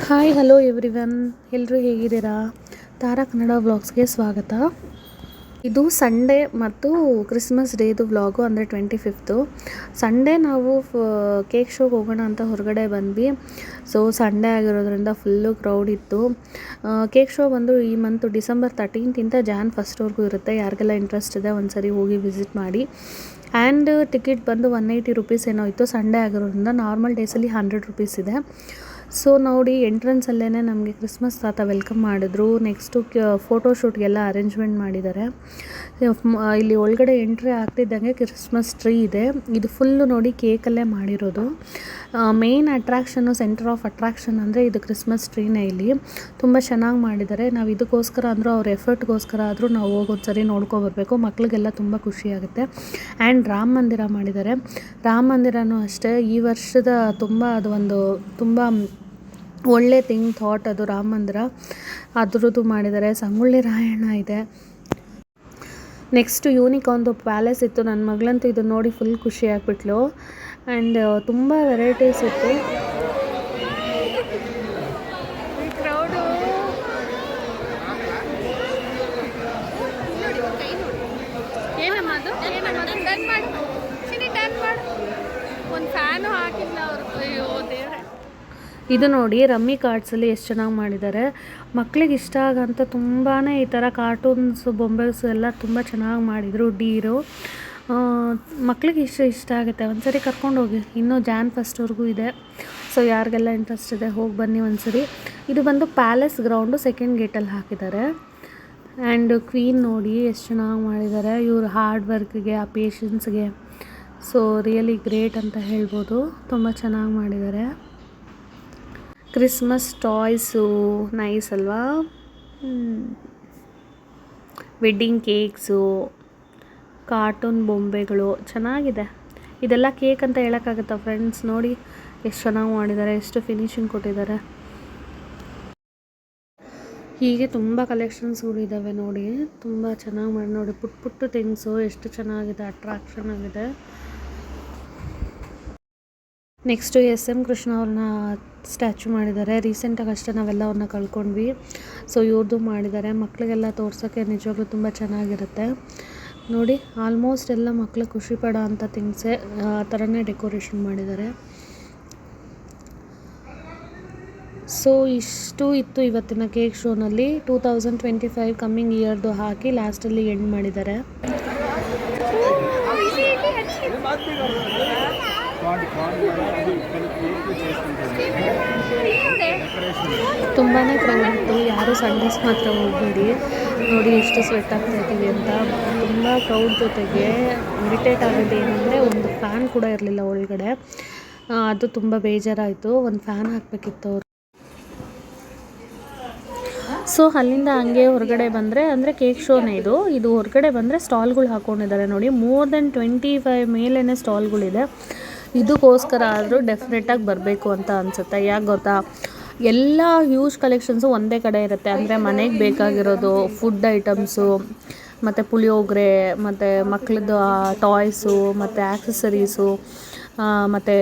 Hi hello everyone, ಎಲ್ಲರೂ ಹೇಗಿದ್ದೀರಾ? ತಾರಾ ಕನ್ನಡ ವ್ಲಾಗ್ಸ್ಗೆ ಸ್ವಾಗತ. ಇದು ಸಂಡೇ ಮತ್ತು ಕ್ರಿಸ್ಮಸ್ ಡೇದು ವ್ಲಾಗು, ಅಂದರೆ 25th ಸಂಡೇ ನಾವು ಕೇಕ್ ಶೋಗೆ ಹೋಗೋಣ ಅಂತ ಹೊರಗಡೆ ಬಂದ್ವಿ. ಸೊ ಸಂಡೇ ಆಗಿರೋದ್ರಿಂದ ಫುಲ್ಲು ಕ್ರೌಡ್ ಇತ್ತು. ಕೇಕ್ ಶೋ ಬಂದು ಈ ಮಂತು ಡಿಸೆಂಬರ್ 13th ಜಾನ್ 1 ಇರುತ್ತೆ. ಯಾರಿಗೆಲ್ಲ ಇಂಟ್ರೆಸ್ಟ್ ಇದೆ ಒಂದ್ಸರಿ ಹೋಗಿ ವಿಸಿಟ್ ಮಾಡಿ. ಆ್ಯಂಡ್ ಟಿಕೆಟ್ ಬಂದು 180 ರುಪೀಸ್ ಏನೋ ಇತ್ತು. ಸಂಡೇ ಆಗಿರೋದ್ರಿಂದ ನಾರ್ಮಲ್ ಡೇಸಲ್ಲಿ 100 ರುಪೀಸ್ ಇದೆ. ಸೊ ನೋಡಿ, ಎಂಟ್ರೆನ್ಸಲ್ಲೇ ನಮಗೆ ಕ್ರಿಸ್ಮಸ್ ತಾತ ವೆಲ್ಕಮ್ ಮಾಡಿದ್ರು. ನೆಕ್ಸ್ಟು ಫೋಟೋಶೂಟ್ಗೆಲ್ಲ ಅರೇಂಜ್ಮೆಂಟ್ ಮಾಡಿದ್ದಾರೆ. ಇಲ್ಲಿ ಒಳಗಡೆ ಎಂಟ್ರಿ ಆಗ್ತಿದ್ದಂಗೆ ಕ್ರಿಸ್ಮಸ್ ಟ್ರೀ ಇದೆ. ಇದು ಫುಲ್ಲು ನೋಡಿ ಕೇಕಲ್ಲೇ ಮಾಡಿರೋದು. ಮೇನ್ ಅಟ್ರಾಕ್ಷನ್ನು, ಸೆಂಟರ್ ಆಫ್ ಅಟ್ರಾಕ್ಷನ್ ಅಂದರೆ ಇದು ಕ್ರಿಸ್ಮಸ್ ಟ್ರೀನೇ. ಇಲ್ಲಿ ತುಂಬ ಚೆನ್ನಾಗಿ ಮಾಡಿದ್ದಾರೆ. ನಾವು ಇದಕ್ಕೋಸ್ಕರ ಅಂದರೂ ಅವ್ರ ಎಫರ್ಟ್ಗೋಸ್ಕರ ಆದರೂ ನಾವು ಹೋಗೋದು ಸರಿ ನೋಡ್ಕೊಬರ್ಬೇಕು. ಮಕ್ಳಿಗೆಲ್ಲ ತುಂಬ ಖುಷಿಯಾಗುತ್ತೆ. ಆ್ಯಂಡ್ ರಾಮ ಮಂದಿರ ಮಾಡಿದ್ದಾರೆ. ರಾಮ ಮಂದಿರನೂ ಅಷ್ಟೇ ಈ ವರ್ಷದ ಅದು ಒಂದು ತುಂಬ ಒಳ್ಳೆ ಥಾಟ್ ಅದು ರಾಮ ಮಂದಿರ. ಅದರದ್ದು ಮಾಡಿದ್ದಾರೆ. ಸಂಗೊಳ್ಳಿ ರಾಯಣ್ಣ ಇದೆ. ನೆಕ್ಸ್ಟು ಯೂನಿಕ್ ಒಂದು ಪ್ಯಾಲೇಸ್ ಇತ್ತು. ನನ್ನ ಮಗಳಂತೂ ಇದು ನೋಡಿ ಫುಲ್ ಖುಷಿ ಆಗಿಬಿಟ್ಲು. ಆ್ಯಂಡ್ ತುಂಬ ವೆರೈಟೀಸ್ ಇತ್ತು. ಇದು ನೋಡಿ, ರಮ್ಮಿ ಕಾರ್ಡ್ಸಲ್ಲಿ ಎಷ್ಟು ಚೆನ್ನಾಗಿ ಮಾಡಿದ್ದಾರೆ. ಮಕ್ಳಿಗೆ ಇಷ್ಟ ಆಗೋಂಥ ತುಂಬಾ ಈ ಥರ ಕಾರ್ಟೂನ್ಸು, ಬೊಂಬೆಸು ಎಲ್ಲ ತುಂಬ ಚೆನ್ನಾಗಿ ಮಾಡಿದರು. ಡೀರು ಮಕ್ಳಿಗೆ ಇಷ್ಟ ಆಗುತ್ತೆ. ಒಂದ್ಸರಿ ಕರ್ಕೊಂಡೋಗಿ. ಇನ್ನೂ ಜಾನ್ 1 ಇದೆ. ಸೊ ಯಾರಿಗೆಲ್ಲ ಇಂಟ್ರೆಸ್ಟ್ ಇದೆ ಹೋಗಿ ಬನ್ನಿ ಒಂದ್ಸರಿ. ಇದು ಬಂದು ಪ್ಯಾಲೇಸ್ ಗ್ರೌಂಡು, ಸೆಕೆಂಡ್ ಗೇಟಲ್ಲಿ ಹಾಕಿದ್ದಾರೆ. ಆ್ಯಂಡ್ ಕ್ವೀನ್ ನೋಡಿ ಎಷ್ಟು ಚೆನ್ನಾಗಿ ಮಾಡಿದ್ದಾರೆ. ಇವರು ಹಾರ್ಡ್ ವರ್ಕ್ಗೆ, ಆ ಪೇಷನ್ಸ್ಗೆ ಸೊ ರಿಯಲಿ ಗ್ರೇಟ್ ಅಂತ ಹೇಳ್ಬೋದು. ತುಂಬ ಚೆನ್ನಾಗಿ ಮಾಡಿದ್ದಾರೆ. ಕ್ರಿಸ್ಮಸ್ ಟಾಯ್ಸು ನೈಸ್ ಅಲ್ವಾ? ವೆಡ್ಡಿಂಗ್ ಕೇಕ್ಸು, ಕಾರ್ಟೂನ್ ಬೊಂಬೆಗಳು ಚೆನ್ನಾಗಿದೆ. ಇದೆಲ್ಲ ಕೇಕ್ ಅಂತ ಹೇಳೋಕ್ಕಾಗುತ್ತಾ ಫ್ರೆಂಡ್ಸ್? ನೋಡಿ ಎಷ್ಟು ಚೆನ್ನಾಗಿ ಮಾಡಿದ್ದಾರೆ, ಎಷ್ಟು ಫಿನಿಶಿಂಗ್ ಕೊಟ್ಟಿದ್ದಾರೆ. ಹೀಗೆ ತುಂಬ ಕಲೆಕ್ಷನ್ಸ್ಗಳು ಇದ್ದಾವೆ ನೋಡಿ. ತುಂಬ ಚೆನ್ನಾಗಿ ಮಾಡಿ ನೋಡಿ. ಪುಟ್ಟು ಥಿಂಗ್ಸು ಎಷ್ಟು ಚೆನ್ನಾಗಿದೆ, ಅಟ್ರಾಕ್ಷನ್ ಆಗಿದೆ. ನೆಕ್ಸ್ಟು SM ಕೃಷ್ಣ ಅವ್ರನ್ನ ಸ್ಟ್ಯಾಚು ಮಾಡಿದ್ದಾರೆ. ರೀಸೆಂಟಾಗಿ ಅಷ್ಟೇ ನಾವೆಲ್ಲ ಅವ್ರನ್ನ ಕಳ್ಕೊಂಡ್ವಿ. ಸೊ ಇವ್ರದ್ದು ಮಾಡಿದ್ದಾರೆ. ಮಕ್ಕಳಿಗೆಲ್ಲ ತೋರ್ಸೋಕ್ಕೆ ನಿಜವಾಗ್ಲೂ ತುಂಬ ಚೆನ್ನಾಗಿರುತ್ತೆ ನೋಡಿ. ಆಲ್ಮೋಸ್ಟ್ ಎಲ್ಲ ಮಕ್ಕಳು ಖುಷಿ ಪಡೋ ಅಂಥ ಥಿಂಗ್ಸೇ, ಆ ಥರನೇ ಡೆಕೋರೇಷನ್ ಮಾಡಿದ್ದಾರೆ. ಸೊ ಇಷ್ಟು ಇತ್ತು ಇವತ್ತಿನ ಕೇಕ್ ಶೋನಲ್ಲಿ. 2025 ಕಮ್ಮಿಂಗ್ ಇಯರ್ದು ಹಾಕಿ ಲಾಸ್ಟಲ್ಲಿ ಎಂಡ್ ಮಾಡಿದ್ದಾರೆ. ತುಂಬಾ ಕ್ರೌಡ್ ಇತ್ತು. ಯಾರು ಸಂಡೇಸ್ ಮಾತ್ರ ಹೋಗಬೇಡಿ. ನೋಡಿ ಎಷ್ಟು ಸ್ವೆಟ್ ಆಗ್ತಾ ಇದ್ದೀವಿ ಅಂತ. ತುಂಬ ಕ್ರೌಡ್ ಜೊತೆಗೆ ಇರಿಟೇಟ್ ಆಗೋದು ಏನಂದರೆ ಒಂದು ಫ್ಯಾನ್ ಕೂಡ ಇರಲಿಲ್ಲ ಒಳಗಡೆ. ಅದು ತುಂಬ ಬೇಜಾರಾಯಿತು. ಒಂದು ಫ್ಯಾನ್ ಹಾಕಬೇಕಿತ್ತು ಅವರು. ಸೊ ಅಲ್ಲಿಂದ ಹಂಗೆ ಹೊರಗಡೆ ಬಂದರೆ, ಅಂದರೆ ಕೇಕ್ ಶೋನೇ ಇದು ಹೊರಗಡೆ ಬಂದರೆ ಸ್ಟಾಲ್ಗಳು ಹಾಕ್ಕೊಂಡಿದ್ದಾರೆ ನೋಡಿ. ಮೋರ್ ದೆನ್ 25 ಮೇಲೇ ಸ್ಟಾಲ್ಗಳಿದೆ. ಇದಕ್ಕೋಸ್ಕರ ಆದರೂ ಡೆಫಿನೆಟಾಗಿ ಬರಬೇಕು ಅಂತ ಅನಿಸುತ್ತೆ. ಯಾಕೆ ಗೊತ್ತಾ, ಎಲ್ಲ ಹ್ಯೂಜ್ ಕಲೆಕ್ಷನ್ಸು ಒಂದೇ ಕಡೆ ಇರುತ್ತೆ. ಅಂದರೆ ಮನೆಗೆ ಬೇಕಾಗಿರೋದು, ಫುಡ್ ಐಟಮ್ಸು, ಮತ್ತು ಪುಳಿಯೋಗರೆ, ಮತ್ತು ಮಕ್ಕಳದ್ದು ಟಾಯ್ಸು, ಮತ್ತು ಆ್ಯಕ್ಸಸರೀಸು, ಮತ್ತು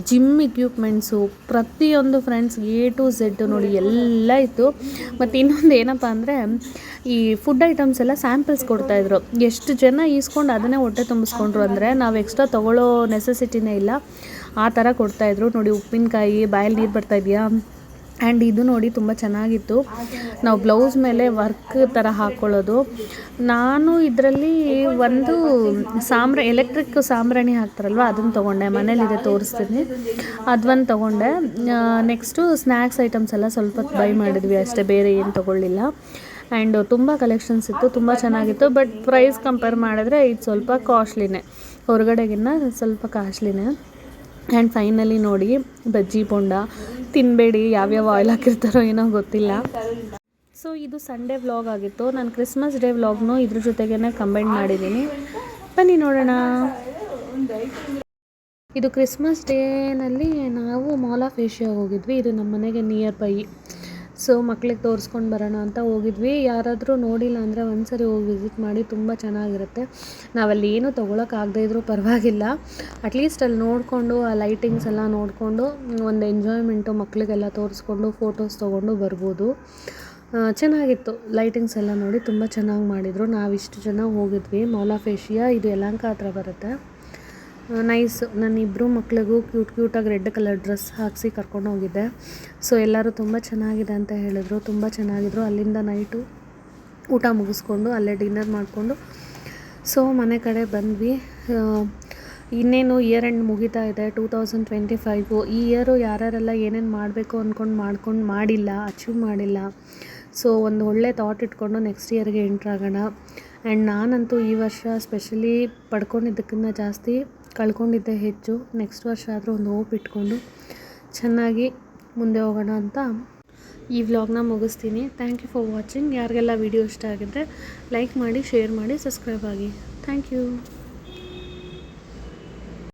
ಜಿಮ್ ಇಕ್ವಿಪ್ಮೆಂಟ್ಸು, ಪ್ರತಿಯೊಂದು ಫ್ರೆಂಡ್ಸ್ A to Z ನೋಡಿ ಎಲ್ಲ ಇತ್ತು. ಮತ್ತು ಇನ್ನೊಂದು ಏನಪ್ಪ ಅಂದರೆ, ಈ ಫುಡ್ ಐಟಮ್ಸ್ ಎಲ್ಲ ಸ್ಯಾಂಪಲ್ಸ್ ಕೊಡ್ತಾಯಿದ್ರು. ಎಷ್ಟು ಜನ ಈಸ್ಕೊಂಡು ಅದನ್ನೇ ಹೊಟ್ಟೆ ತುಂಬಿಸ್ಕೊಂಡ್ರು ಅಂದರೆ ನಾವು ಎಕ್ಸ್ಟ್ರಾ ತೊಗೊಳ್ಳೋ ನೆಸೆಸಿಟಿನೇ ಇಲ್ಲ, ಆ ಥರ ಕೊಡ್ತಾಯಿದ್ರು ನೋಡಿ. ಉಪ್ಪಿನಕಾಯಿ, ಬಾಯಲ್ಲಿ ನೀರು ಬರ್ತಾಯಿದೆಯಾ? ಆ್ಯಂಡ್ ಇದು ನೋಡಿ ತುಂಬ ಚೆನ್ನಾಗಿತ್ತು. ನಾವು ಬ್ಲೌಸ್ ಮೇಲೆ ವರ್ಕ್ ಥರ ಹಾಕ್ಕೊಳ್ಳೋದು. ನಾನು ಇದರಲ್ಲಿ ಒಂದು ಎಲೆಕ್ಟ್ರಿಕ್ ಸಾಂಬ್ರಾಣಿ ಹಾಕ್ತಾರಲ್ವ, ಅದನ್ನು ತೊಗೊಂಡೆ. ಮನೇಲಿದೆ, ತೋರಿಸ್ತೀನಿ. ಅದೊಂದು ತೊಗೊಂಡೆ. ನೆಕ್ಸ್ಟು ಸ್ನ್ಯಾಕ್ಸ್ ಐಟಮ್ಸ್ ಎಲ್ಲ ಸ್ವಲ್ಪ ಬೈ ಮಾಡಿದ್ವಿ ಅಷ್ಟೇ, ಬೇರೆ ಏನು ತೊಗೊಳ್ಳಿಲ್ಲ. ಆ್ಯಂಡ್ ತುಂಬ ಕಲೆಕ್ಷನ್ಸ್ ಇತ್ತು, ತುಂಬ ಚೆನ್ನಾಗಿತ್ತು. ಬಟ್ ಪ್ರೈಸ್ ಕಂಪೇರ್ ಮಾಡಿದ್ರೆ ಇದು ಸ್ವಲ್ಪ ಕಾಸ್ಟ್ಲಿನೇ, ಹೊರಗಡೆಗಿನ್ನ ಸ್ವಲ್ಪ ಕಾಸ್ಟ್ಲಿನೇ. ಆ್ಯಂಡ್ ಫೈನಲಿ ನೋಡಿ, ಬಜ್ಜಿ ಬೋಂಡ ತಿನ್ನಬೇಡಿ, ಯಾವ್ಯಾವ ಆಯಿಲ್ ಹಾಕಿರ್ತಾರೋ ಏನೋ ಗೊತ್ತಿಲ್ಲ. ಸೊ ಇದು ಸಂಡೇ ವ್ಲಾಗ್ ಆಗಿತ್ತು. ನಾನು ಕ್ರಿಸ್ಮಸ್ ಡೇ ವ್ಲಾಗ್ನು ಇದ್ರ ಜೊತೆಗೇ ಕಂಬೈನ್ ಮಾಡಿದ್ದೀನಿ. ಬನ್ನಿ ನೋಡೋಣ. ಇದು ಕ್ರಿಸ್ಮಸ್ ಡೇನಲ್ಲಿ ನಾವು ಮಾಲ್ ಆಫ್ ಏಷ್ಯಾ ಹೋಗಿದ್ವಿ. ಇದು ನಮ್ಮ ಮನೆಗೆ ನಿಯರ್ ಬೈ. ಸೊ ಮಕ್ಳಿಗೆ ತೋರಿಸ್ಕೊಂಡು ಬರೋಣ ಅಂತ ಹೋಗಿದ್ವಿ. ಯಾರಾದರೂ ನೋಡಿಲ್ಲ ಅಂದರೆ ಒಂದ್ಸರಿ ಹೋಗಿ ವಿಸಿಟ್ ಮಾಡಿ, ತುಂಬ ಚೆನ್ನಾಗಿರುತ್ತೆ. ನಾವಲ್ಲಿ ಏನೂ ತೊಗೊಳಕ್ಕಾಗದೇ ಇದ್ರೂ ಪರವಾಗಿಲ್ಲ, ಅಟ್ಲೀಸ್ಟ್ ಅಲ್ಲಿ ನೋಡಿಕೊಂಡು ಆ ಲೈಟಿಂಗ್ಸ್ ಎಲ್ಲ ನೋಡಿಕೊಂಡು ಒಂದು ಎಂಜಾಯ್ಮೆಂಟು ಮಕ್ಕಳಿಗೆಲ್ಲ ತೋರಿಸ್ಕೊಂಡು ಫೋಟೋಸ್ ತೊಗೊಂಡು ಬರ್ಬೋದು. ಚೆನ್ನಾಗಿತ್ತು. ಲೈಟಿಂಗ್ಸ್ ಎಲ್ಲ ನೋಡಿ ತುಂಬ ಚೆನ್ನಾಗಿ ಮಾಡಿದರು. ನಾವಿಷ್ಟು ಜನ ಹೋಗಿದ್ವಿ. ಮಾಲ್ ಆಫ್ ಏಷಿಯಾ ಇದು ಯಲಹಂಕ ಹತ್ರ ಬರುತ್ತೆ. ನೈಸ್. ನನ್ನ ಇಬ್ಬರು ಮಕ್ಳಿಗೂ ಕ್ಯೂಟಾಗಿ ರೆಡ್ ಕಲರ್ ಡ್ರೆಸ್ ಹಾಕಿಸಿ ಕರ್ಕೊಂಡು ಹೋಗಿದ್ದೆ. ಸೊ ಎಲ್ಲರೂ ತುಂಬ ಚೆನ್ನಾಗಿದೆ ಅಂತ ಹೇಳಿದ್ರು. ತುಂಬ ಚೆನ್ನಾಗಿದ್ರು. ಅಲ್ಲಿಂದ ನೈಟು ಊಟ ಮುಗಿಸ್ಕೊಂಡು ಅಲ್ಲೇ ಡಿನ್ನರ್ ಮಾಡಿಕೊಂಡು ಸೊ ಮನೆ ಕಡೆ ಬಂದ್ವಿ. ಇನ್ನೇನು ಇಯರ್ ಎಂಡ್ ಮುಗಿತಾ ಇದೆ 2025. ಈ ಇಯರು ಯಾರ್ಯಾರೆಲ್ಲ ಏನೇನು ಮಾಡಬೇಕು ಅಂದ್ಕೊಂಡು ಮಾಡಿಲ್ಲ, ಅಚೀವ್ ಮಾಡಿಲ್ಲ. ಸೊ ಒಂದು ಒಳ್ಳೆ ಥಾಟ್ ಇಟ್ಕೊಂಡು ನೆಕ್ಸ್ಟ್ ಇಯರ್ಗೆ ಎಂಟ್ರಾಗೋಣ. ಆ್ಯಂಡ್ ನಾನಂತೂ ಈ ವರ್ಷ ಸ್ಪೆಷಲಿ ಪಡ್ಕೊಂಡಿದ್ದಕ್ಕಿಂತ ಜಾಸ್ತಿ ಕಳ್ಕೊಂಡಿದ್ದೆ ಹೆಚ್ಚು. ನೆಕ್ಸ್ಟ್ ವರ್ಷ ಆದರೂ ಒಂದು ಹೋಪ್ ಇಟ್ಕೊಂಡು ಚೆನ್ನಾಗಿ ಮುಂದೆ ಹೋಗೋಣ ಅಂತ ಈ ವ್ಲಾಗ್ನ ಮುಗಿಸ್ತೀನಿ. Thank you for watching. ಯಾರಿಗೆಲ್ಲ ವಿಡಿಯೋ ಇಷ್ಟ ಆಗಿದ್ದರೆ ಲೈಕ್ ಮಾಡಿ, ಶೇರ್ ಮಾಡಿ, ಸಬ್ಸ್ಕ್ರೈಬ್ ಆಗಿ. Thank you.